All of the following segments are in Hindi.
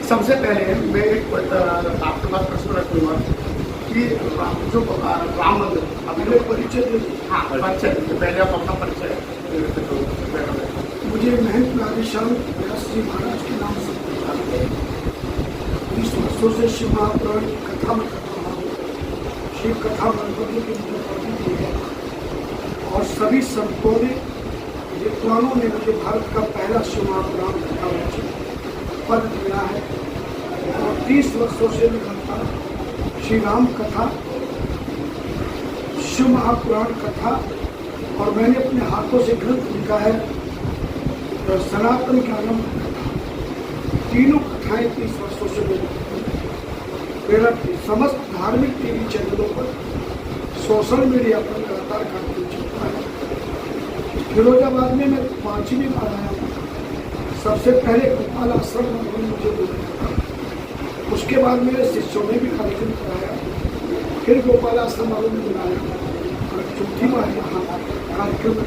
सबसे पहले मैं एक आपके पास प्रश्न रखूंगा कि जो राम मंदिर अपने परिचय दे। हाँ, परिचय पहले आप अपना परिचय मुझे महंत राधेश्याम व्यास जी महाराज के नाम से 20 वर्षों से शिव महापुराण की कथा में कर रहा हूँ। शिव कथा गणपति की मुझे पढ़ी हुई है और सभी संतों ने, विद्वानों ने मुझे भारत का पहला शिव महापुराण कथा पद दिया है और 30 वर्षों से लगातार श्री राम कथा, शिव महापुराण कथा और मैंने अपने हाथों से ग्रंथ लिखा है तो सनातन ज्ञानम कथा, तीनों कथाएं 30 वर्षों से प्रेरक थी। समस्त धार्मिक टीवी चैनलों पर, सोशल मीडिया पर लगातार कार्य चलता है। फिरोजाबाद में मैं 5वीं बार आया हूँ। सबसे पहले गोपाल आश्रम में मुझे बुलाया, उसके बाद मेरे शिष्यों ने भी कार्यक्रम कराया, फिर गोपाल आश्रम वालों ने बुलाया और चौथी बार यहाँ कार्यक्रम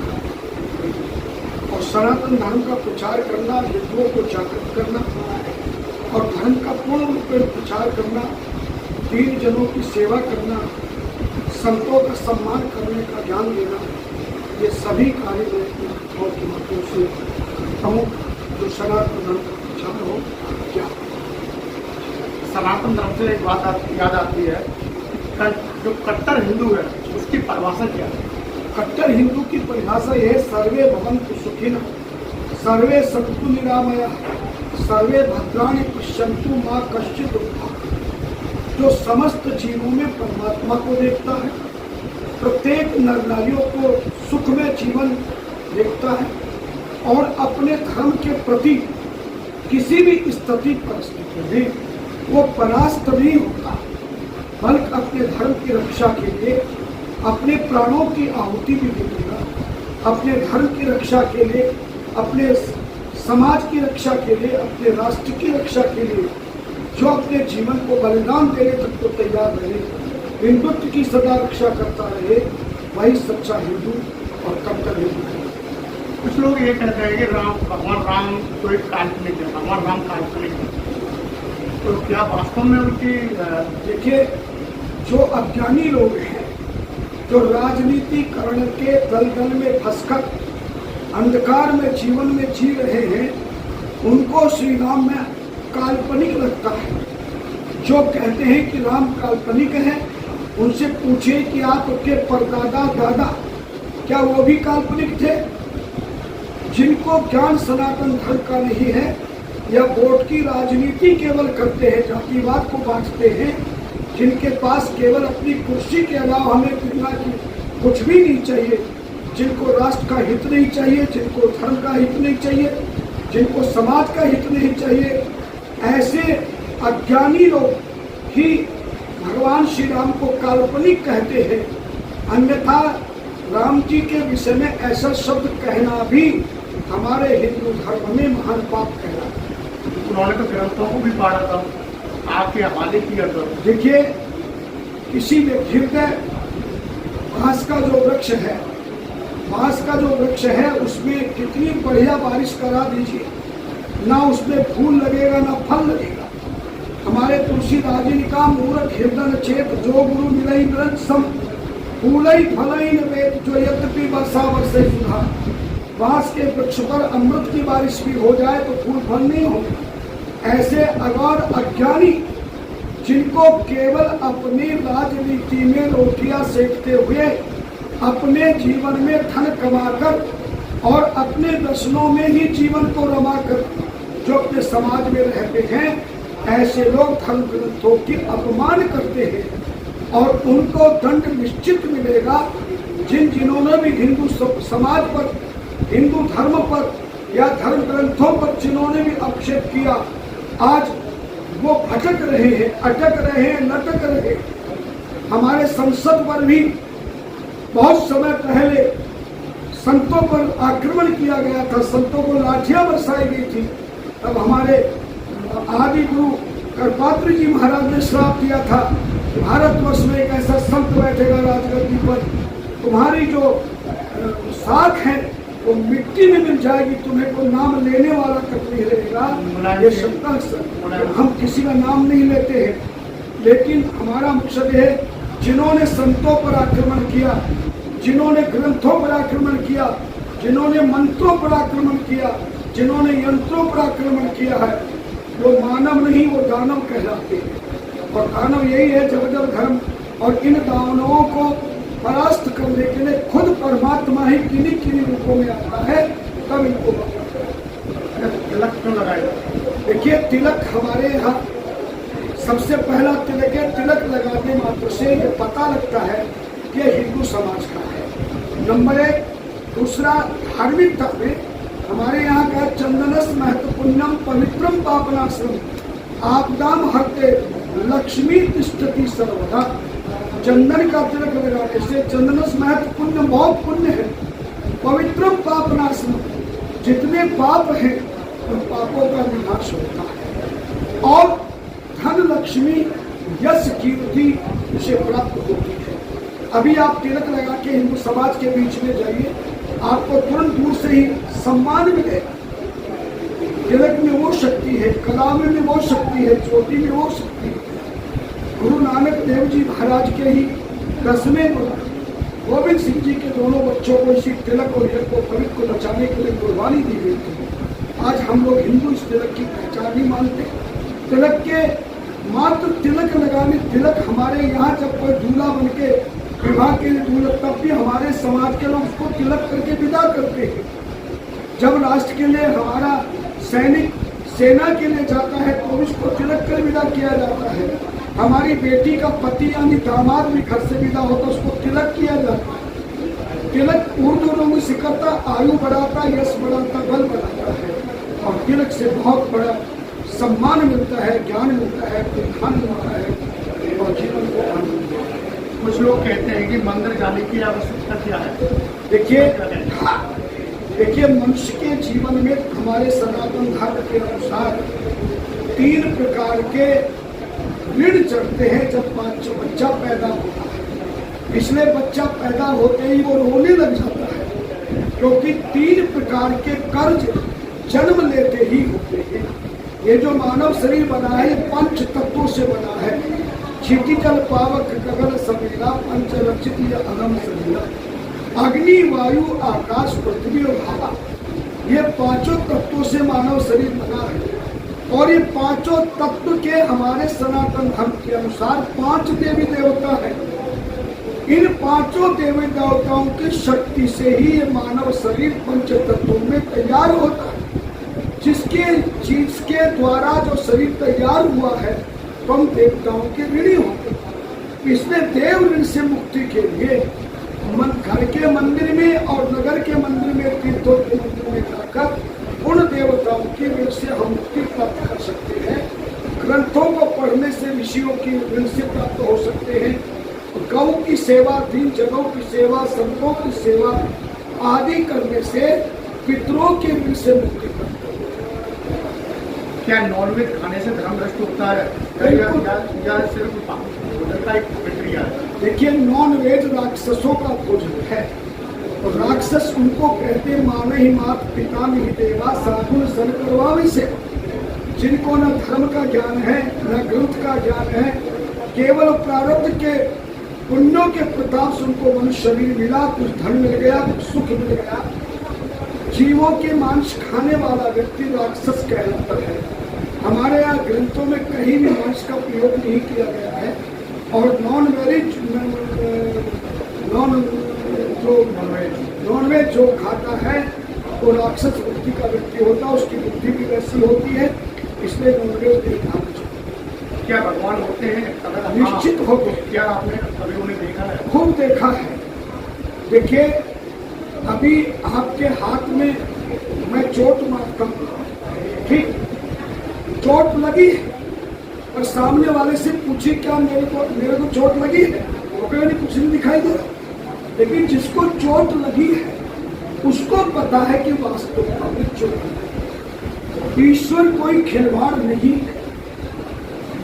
और सनातन धर्म का प्रचार करना, हिंदुओं को जागृत करना और धर्म का पूर्ण रूप में प्रचार करना, दीन जनों की सेवा करना, संतों का सम्मान करने का ज्ञान देना, ये सभी कार्य मैं के माध्यम से करता हूँ जो सनातन धर्म का प्रचार हो। क्या सनातन धर्म से एक बात याद आती है, जो कट्टर हिंदू है उसकी परिभाषा क्या है? कट्टर हिंदू की परिभाषा यह है, सर्वे भवन्तु सुखिनः, सर्वे सन्तु निरामयाः, सर्वे भद्राणि पश्यन्तु मा कश्चित् दुःखम्। जो समस्त जीवों में परमात्मा को देखता है, प्रत्येक नर नारियों को सुख में जीवन देखता है और अपने धर्म के प्रति किसी भी स्थिति परिस्थिति में वो परास्त नहीं होता, बल्कि अपने धर्म की रक्षा के लिए अपने प्राणों की आहुति भी देगा, अपने धर्म की रक्षा के लिए, अपने समाज की रक्षा के लिए, अपने राष्ट्र की रक्षा के लिए जो अपने जीवन को बलिदान देने तक तो तैयार रहे, हिंदुत्व की सदा रक्षा करता रहे, वही सच्चा हिंदू और कट्टर हिंदू है। कुछ लोग ये कहते हैं कि भगवान राम कोई काल्पनिक है, भगवान राम काल्पनिक है, तो क्या वास्तव में उनकी? देखिए, जो अज्ञानी लोग हैं, जो राजनीतिकरण के दलदल में फंसकर अंधकार में जीवन में जी रहे हैं, उनको श्री राम में काल्पनिक लगता है। जो कहते हैं कि राम काल्पनिक है, उनसे पूछे कि आपके परदादा दादा क्या वो भी काल्पनिक थे? जिनको ज्ञान सनातन धर्म का नहीं है या वोट की राजनीति केवल करते हैं, जातिवाद को बांटते हैं, जिनके पास केवल अपनी कुर्सी के अलावा हमें दुनिया की कुछ भी नहीं चाहिए, जिनको राष्ट्र का हित नहीं चाहिए, जिनको धर्म का हित नहीं चाहिए, जिनको समाज का हित नहीं चाहिए, ऐसे अज्ञानी लोग ही भगवान श्री राम को काल्पनिक कहते हैं। अन्यथा राम जी के विषय में ऐसा शब्द कहना भी हमारे हिंदू धर्म में महान पाप कहलाता है। उन्होंने तो ग्रंथों को भी पढ़ा था, आपके हवाले किया था। देखिए, किसी में हृदय बांस का जो वृक्ष है, बांस का जो वृक्ष है उसमें कितनी बढ़िया बारिश करा दीजिए, ना उसमें फूल लगेगा ना फल लगेगा। हमारे तुलसीदास जी ने कहा, मूर्ख हृदय चेत जो गुरु मिलई ग्रंथ सम, फूलई फलई न वेद जो यद्यपि वर्षा वर्षे सुधा। बांस के वृक्ष पर अमृत की बारिश भी हो जाए तो फूल फल नहीं होगा। ऐसे अगौर अज्ञानी, जिनको केवल अपनी राजनीति में रोटियां सेकते हुए अपने जीवन में धन कमाकर और अपने दर्शनों में ही जीवन को रमाकर जो अपने समाज में रहते हैं, ऐसे लोग धर्म ग्रंथों की अपमान करते हैं और उनको दंड निश्चित मिलेगा। जिन्होंने भी हिंदू समाज पर, हिंदू धर्म पर या धर्म ग्रंथों पर जिन्होंने भी आक्षेप किया, आज वो भटक रहे हैं, अटक रहे हैं, लटक रहे हैं। हमारे संसद पर भी बहुत समय पहले संतों पर आक्रमण किया गया था, संतों को लाठियां बरसाई गई थी। तब हमारे आदि गुरु करपात्री जी महाराज ने श्राप दिया था कि भारतवर्ष में एक ऐसा संत बैठेगा राजगद्दी पर, तुम्हारी जो साख है वो मिट्टी में मिल जाएगी, तुम्हें कोई नाम लेने वाला तक नहीं रहेगा। ये शब्द सर हम किसी का नाम नहीं लेते हैं, लेकिन हमारा मकसद है जिन्होंने संतों पर आक्रमण किया, जिन्होंने ग्रंथों पर आक्रमण किया, जिन्होंने मंत्रों पर आक्रमण किया, जिन्होंने यंत्रों पर आक्रमण किया है, वो मानव नहीं, वो दानव कहलाते हैं। और दानव यही है जबरदस्त धर्म, और इन दानवों को परास्त करने के लिए खुद परमात्मा ही किन्हीं किन्हीं रूपों में आता है, तब इनको तिलक क्यों लगाएगा? देखिए, तिलक हमारे यहाँ सबसे पहला तिलक है। तिलक लगाने मात्र से ये पता लगता है कि हिंदू समाज का है, नंबर एक। दूसरा, धार्मिकता में हमारे यहाँ का चंदनस महत्वपूर्णम पवित्रम पापनाश्रम आपदाम हरते लक्ष्मी तिष्ठति सर्वदा। चंदन का तिलक लगाने से, चंदनस महत्वपूर्ण बहुत पुण्य है, पवित्रम पापनाश्रम, जितने पाप हैं उन पापों का विनाश होता है, और धन लक्ष्मी यश कीर्ति से प्राप्त होती है। अभी आप तिलक लगा के हिंदू समाज के बीच में जाइए, आपको तुरंत दूर से ही सम्मान मिलेगा। तिलक में वो शक्ति है, कला में वो शक्ति है, ज्योति में वो शक्ति है। गुरु नानक देव जी महाराज के ही 10वें गुरु गोविंद सिंह जी के दोनों बच्चों को इसी तिलक और यज्ञ को पवित्र को बचाने के लिए कुर्बानी दी गई थी। आज हम लोग हिंदू इस तिलक की पहचान नहीं मानते। तिलक के मात्र तिलक लगाने, तिलक हमारे यहाँ जब कोई दूल्हा बन के विवाह के लिए दूल्हा, तब भी हमारे समाज के लोग उसको तिलक करके विदा करते हैं। जब राष्ट्र के लिए हमारा सैनिक सेना के लिए जाता है तो उसको तिलक कर विदा किया जाता है। हमारी बेटी का पति यानी दामाद भी घर से विदा होता है, उसको तिलक किया जाता है। तिलक उर्दू लोग सिखाता, आयु बढ़ाता, यश बढ़ाता, बल बढ़ाता है, और तिलक से बहुत बड़ा सम्मान मिलता है, ज्ञान मिलता है, धन मिलता है, और जीवन को आनंद मिलता है। कुछ लोग कहते हैं कि मंदिर जाने की आवश्यकता क्या है? देखिए, मनुष्य के जीवन में हमारे सनातन धर्म के अनुसार 3 प्रकार के ऋण चढ़ते हैं जब बच्चा पैदा होता है। इसलिए बच्चा पैदा होते ही वो रोने लग जाता है, क्योंकि 3 प्रकार के कर्ज जन्म लेते ही होते हैं। ये जो मानव शरीर बना है, ये 5 तत्वों से बना है। क्षिति जल पावक गगन समीरा पंच रचित ये अगम समीरा, अग्नि वायु आकाश पृथ्वी और हवा, ये 5 तत्वों से मानव शरीर बना है। और ये 5 तत्व के हमारे सनातन धर्म के अनुसार 5 देवी देवता है। इन 5 देवी देवताओं की शक्ति से ही ये मानव शरीर 5 तत्वों में तैयार होता है। जिसके द्वारा जो शरीर तैयार हुआ है, तो हम देवताओं के ऋणी होते हैं। इसलिए देव ऋण से मुक्ति के लिए घर के मंदिर में और नगर के मंदिर में, तीर्थों के मंदिर में जाकर उन देवताओं के ऋण से हम मुक्ति प्राप्त कर सकते हैं। ग्रंथों को पढ़ने से ऋषियों की ऋण से प्राप्त हो सकते हैं। गौ की सेवा, 3 जगहों की सेवा, संतों की सेवा आदि करने से पितरों के ऋण से मुक्ति प्राप्त हो। क्या नॉनवेज खाने से धर्म भ्रष्ट होता है या सिर्फ भोजन का एक प्रक्रिया है? देखिए, नॉन वेज राक्षसों का भोजन है, और राक्षस उनको कहते माने ही मात पिता नहीं देवा साधुन सन करवावी से, जिनको न धर्म का ज्ञान है न ग्रंथ का ज्ञान है, केवल प्रारब्ध के पुण्यों के प्रताप से उनको मनुष्य शरीर मिला, कुछ धन मिल गया, कुछ सुख मिल गया। जीवों के मांस खाने वाला व्यक्ति राक्षस कहलाता है। हमारे यहाँ ग्रंथों में कहीं भी मांस का प्रयोग नहीं किया गया है, और नॉनवेज जो खाता है वो राक्षस बुद्धि का व्यक्ति होता है, उसकी बुद्धि भी वैसी होती है, इसलिए नॉनवेज नहीं खाना चाहिए। क्या भगवान होते हैं? अगर निश्चित होते। क्या आपने कभी उन्हें देखा है? खूब देखा है। देखिए, अभी आपके हाथ में मैं चोट मारता हूँ, ठीक, चोट लगी है, और सामने वाले से पूछे क्या मेरे को चोट लगी है, वो कहीं कुछ नहीं दिखाई दे रहा। लेकिन जिसको चोट लगी है उसको पता है कि वास्तव में चोट लगी। ईश्वर कोई खिलवाड़ नहीं है,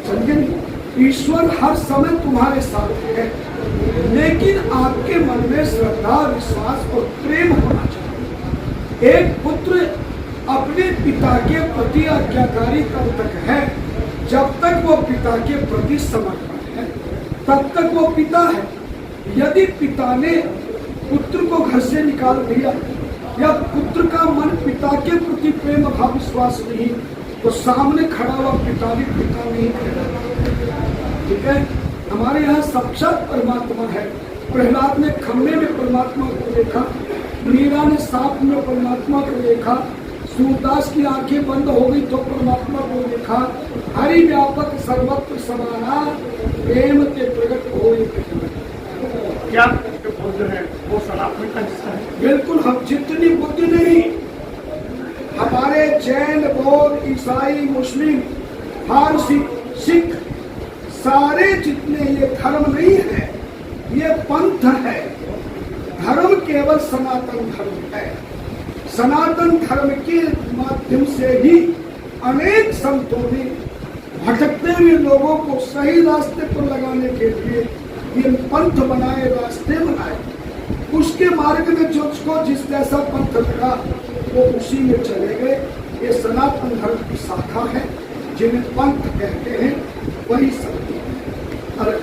समझे? ईश्वर हर समय तुम्हारे साथ है, लेकिन आपके मन में श्रद्धा, विश्वास और प्रेम होना चाहिए। एक पुत्र अपने पिता के प्रति आज्ञाकारी कब तक है? जब तक वो पिता के प्रति समर्पण है तब तक वो पिता है। यदि पिता ने पुत्र को घर से निकाल दिया या पुत्र का मन पिता के प्रति प्रेम भाव विश्वास नहीं, तो सामने खड़ा हुआ पिता भी पिता नहीं कहलाता। ठीक है, हमारे यहाँ साक्षात परमात्मा है। प्रहलाद ने खम्भे में परमात्मा को देखा, मीरा ने सांप में परमात्मा को देखा, सूरदास की आंखें बंद हो गई तो परमात्मा को देखा। हरि व्यापक सर्वत्र समाना, प्रेम के प्रकट हो। क्या जो बुद्ध है वो सनातन का हिस्सा है? बिल्कुल, हम जितनी बुद्ध नहीं, हमारे जैन, बौद्ध, ईसाई, मुस्लिम, फारसी, सिख, सारे जितने ये धर्म नहीं है, ये पंथ है। धर्म केवल सनातन धर्म है। सनातन धर्म के माध्यम से ही अनेक संतों ने भटकते हुए लोगों को सही रास्ते पर लगाने के लिए ये पंथ बनाए, रास्ते बनाए। उसके मार्ग में जिसको जिस जैसा पंथ लगा वो उसी में चले गए। ये सनातन धर्म की शाखा है, जिन्हें पंथ कहते हैं, वही सत्य है।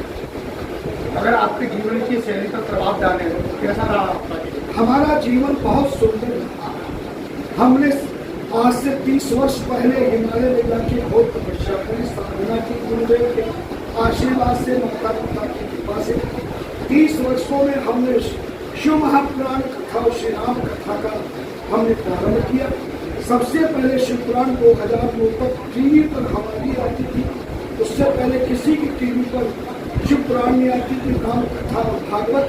अगर आपके जीवन की शैली का प्रभाव डाले तो कैसा रहा आपका जीवन? हमारा जीवन बहुत सुंदर रहा। हमने आज से 30 वर्ष पहले हिमालय में जाके बहुत तपस्या करी, साधना की, गुरुदेव के आशीर्वाद से, माता पिता की कृपा से 30 वर्षों में हमने शिव महापुराण कथा और श्री राम कथा का हमने प्रारंभ किया। सबसे पहले शिव पुराण 2009 तक टीवी पर हमारी आती थी। उससे पहले किसी की टीवी पर शिव पुराण में आती थी, राम कथा और भागवत।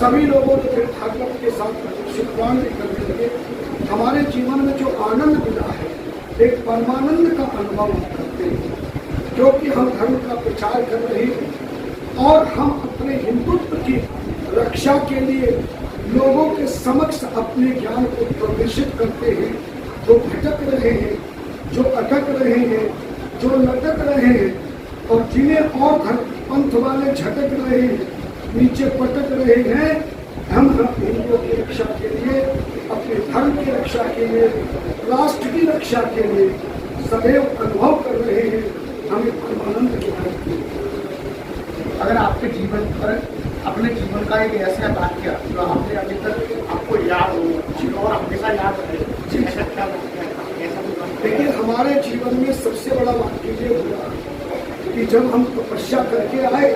सभी लोगों ने फिर भागवत के साथ शिव पुराण भी करने लगे। हमारे जीवन में जो आनंद मिला है, एक परमानंद का अनुभव हम करते हैं, क्योंकि हम धर्म का प्रचार कर रहे हैं और हम अपने हिंदुत्व की रक्षा के लिए लोगों के समक्ष अपने ज्ञान को प्रदर्शित करते हैं। जो भटक रहे हैं, जो अटक रहे हैं, जो लटक रहे हैं और जिन्हें और धर्म पंथ वाले झटक रहे हैं, नीचे पटक रहे हैं, हम हिंदुओं की रक्षा के लिए, अपने धर्म की रक्षा के लिए, राष्ट्र की रक्षा के लिए सदैव अनुभव कर रहे हैं। हमें परमानंद की है। अगर आपके जीवन पर अपने जीवन का एक ऐसा वाक्य जो आपने अभी तक आपको याद हो और हमेशा याद रहे, ऐसा क्या वाक्य है? ऐसा कोई वाक्य? देखिए, हमारे जीवन में सबसे बड़ा वाक्य ये हुआ कि जब हम तपस्या करके आए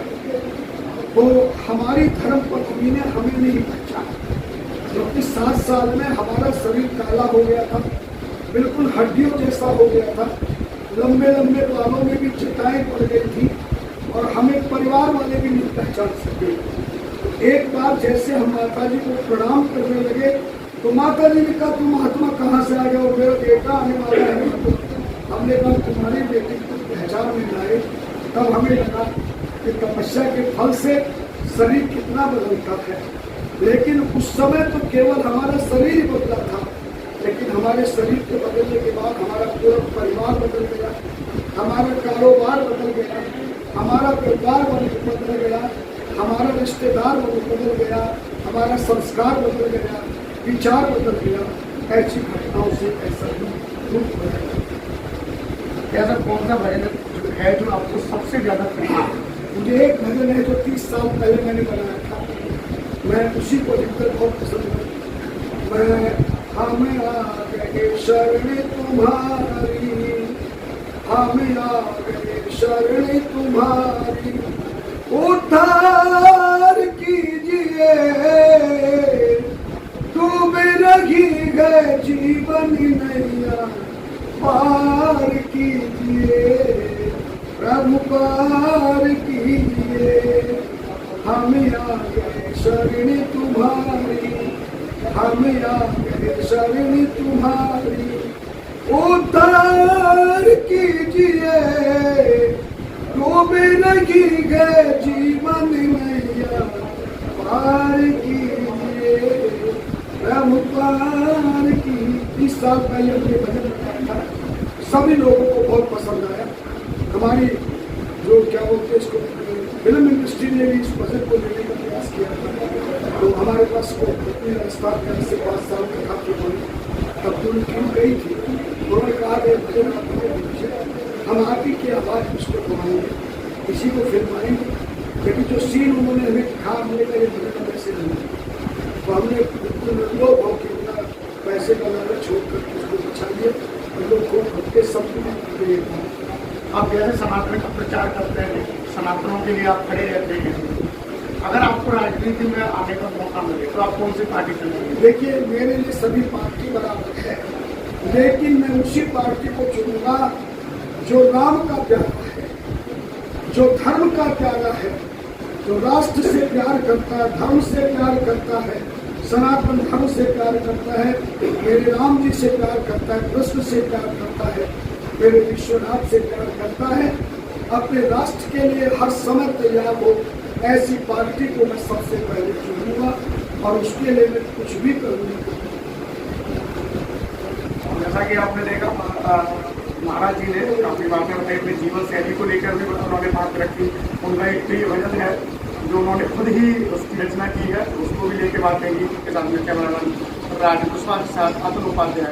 तो हमारी धर्म पत्नी ने हमें नहीं पहचाना, क्योंकि 7 साल में हमारा शरीर काला हो गया था, बिल्कुल हड्डियों जैसा हो गया था, लंबे लंबे बालों में भी चिताएं पड़ गई थी और हमें परिवार वाले भी नहीं पहचान सके। एक बार जैसे हम माता जी को प्रणाम करने लगे तो माता जी ने कहा, तुम महात्मा कहाँ से आ गए हो? मेरा बेटा आने वाला है। हमने कहा, तुम्हारी बेटी को पहचान में लाए। तब हमें लगा कि तपस्या के फल से शरीर कितना बदलता है, लेकिन उस समय तो केवल हमारा शरीर ही बदला था, लेकिन हमारे शरीर के बदलने के बाद हमारा पूरा परिवार बदल गया, हमारा कारोबार बदल गया, हमारा व्यापार बदल गया, हमारा रिश्तेदार बदल गया, हमारा संस्कार बदल गया, विचार बदल गया। ऐसी घटनाओं से ऐसा रूप बदल। ऐसा कौन सा भजन है जो आपको सबसे ज्यादा प्रिय है? मुझे एक भजन है जो 30 साल पहले मैंने बनाया था, मैं उसी को लिखकर बहुत पसंद हूँ। मैं हमें आ गए शरण तुम्हारी, हमें आ गए शरण तुम्हारी, उद्धार कीजिए, डूब रही है जीवन नैया, पार कीजिए प्रभु, पार कीजिए। हमें आ गए शरण तुम्हारी, हमें आ गए शरण तुम्हारी, उद्धार कीजिए, डूब रही है जीवन नैया, पार कीजिए प्रभु, पार की। 30 साल पहले ये भजन बनाया था, सभी लोगों को बहुत पसंद आया। हमारी जो क्या बोलते हैं इसको, फिल्म इंडस्ट्री ने भी इस भजन को लेने का प्रयास किया था। तो हमारे पास को राजस्थान का 5 साल का था। हम आप ही की आवाज़ उसको बनाएंगे, इसी को फिल्माएंगे। लेकिन जो सीन उन्होंने हमें दिखा, हमने कहा ये बदलना वैसे नहीं, तो हमने लोग हो कि उनका पैसे का लालच छोड़ कर उसको बचा लिया और लोग को भटके सब कुछ। आप जैसे सनातन का प्रचार करते हैं, सनातनों के लिए आप खड़े रहते हैं, अगर आपको राजनीति में आने का मौका मिले तो आप कौन सी पार्टी चुनेंगे? देखिए, मेरे लिए सभी पार्टी बराबर है, लेकिन मैं उसी पार्टी को चुनूंगा जो राम का प्यारा है, जो धर्म का प्यारा है, जो राष्ट्र से प्यार करता है, धर्म से प्यार करता है, सनातन धर्म से प्यार करता है, मेरे राम जी से प्यार करता है, कृष्ण से प्यार करता है, मेरे विश्वनाथ से प्यार करता है, अपने राष्ट्र के लिए हर समय तैयार हो, ऐसी पार्टी को मैं सबसे पहले चुनूंगा और उसके लिए मैं कुछ भी करूंगा। जैसा कि आपने देखा, महाराज जी ने काफी बातें बताई, अपनी जीवन शैली को लेकर भी उन्होंने बात रखी। उनका एक प्रिय भजन है जो उन्होंने खुद ही उसकी रचना की है, उसको भी लेके बातें की। इसके साथ में कैमरामैन राज कुशवाहा के साथ अतुल उपाध्याय।